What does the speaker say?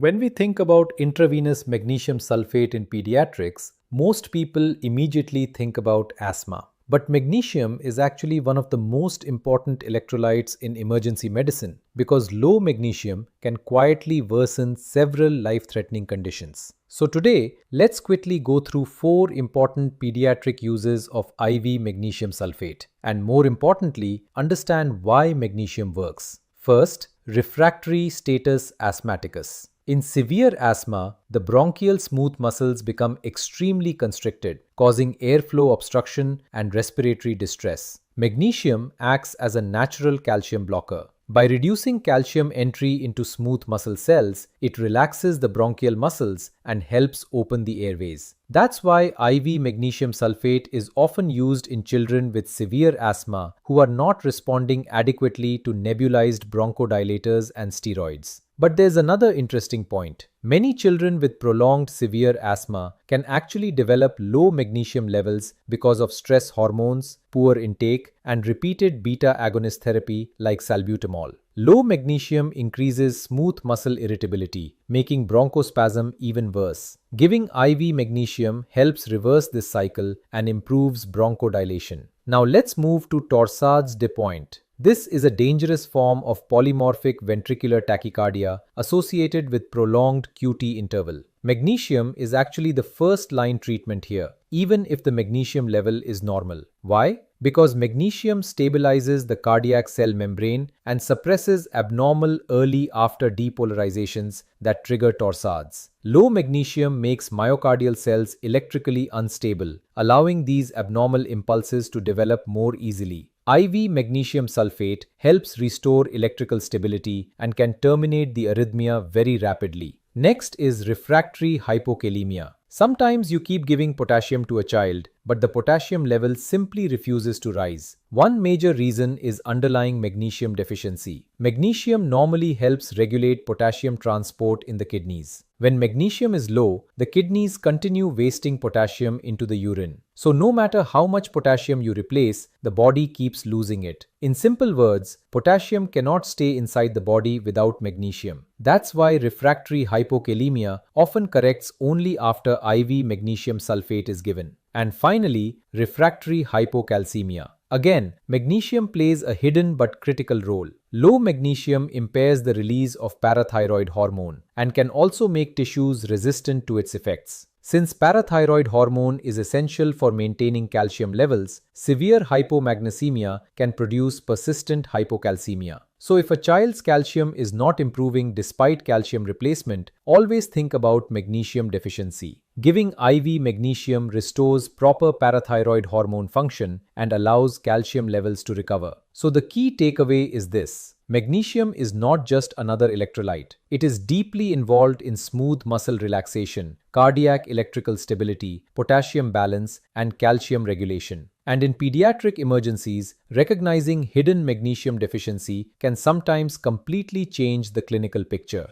When we think about intravenous magnesium sulfate in pediatrics, most people immediately think about asthma. But magnesium is actually one of the most important electrolytes in emergency medicine because low magnesium can quietly worsen several life-threatening conditions. So today, let's quickly go through 4 important pediatric uses of IV magnesium sulfate and more importantly, understand why magnesium works. First, refractory status asthmaticus. In severe asthma, the bronchial smooth muscles become extremely constricted, causing airflow obstruction and respiratory distress. Magnesium acts as a natural calcium blocker. By reducing calcium entry into smooth muscle cells, it relaxes the bronchial muscles and helps open the airways. That's why IV magnesium sulfate is often used in children with severe asthma who are not responding adequately to nebulized bronchodilators and steroids. But there's another interesting point. Many children with prolonged severe asthma can actually develop low magnesium levels because of stress hormones, poor intake, and repeated beta agonist therapy like salbutamol. Low magnesium increases smooth muscle irritability, making bronchospasm even worse. Giving IV magnesium helps reverse this cycle and improves bronchodilation. Now let's move to Torsades de Pointe. This is a dangerous form of polymorphic ventricular tachycardia associated with prolonged QT interval. Magnesium is actually the first-line treatment here, even if the magnesium level is normal. Why? Because magnesium stabilizes the cardiac cell membrane and suppresses abnormal early after depolarizations that trigger torsades. Low magnesium makes myocardial cells electrically unstable, allowing these abnormal impulses to develop more easily. IV magnesium sulfate helps restore electrical stability and can terminate the arrhythmia very rapidly. Next is refractory hypokalemia. Sometimes you keep giving potassium to a child, but the potassium level simply refuses to rise. One major reason is underlying magnesium deficiency. Magnesium normally helps regulate potassium transport in the kidneys. When magnesium is low, the kidneys continue wasting potassium into the urine. So no matter how much potassium you replace, the body keeps losing it. In simple words, potassium cannot stay inside the body without magnesium. That's why refractory hypokalemia often corrects only after IV magnesium sulfate is given. And finally, refractory hypocalcemia. Again, magnesium plays a hidden but critical role. Low magnesium impairs the release of parathyroid hormone and can also make tissues resistant to its effects. Since parathyroid hormone is essential for maintaining calcium levels, severe hypomagnesemia can produce persistent hypocalcemia. So if a child's calcium is not improving despite calcium replacement, always think about magnesium deficiency. Giving IV magnesium restores proper parathyroid hormone function and allows calcium levels to recover. So the key takeaway is this. Magnesium is not just another electrolyte. It is deeply involved in smooth muscle relaxation, cardiac electrical stability, potassium balance, and calcium regulation. And in pediatric emergencies, recognizing hidden magnesium deficiency can sometimes completely change the clinical picture.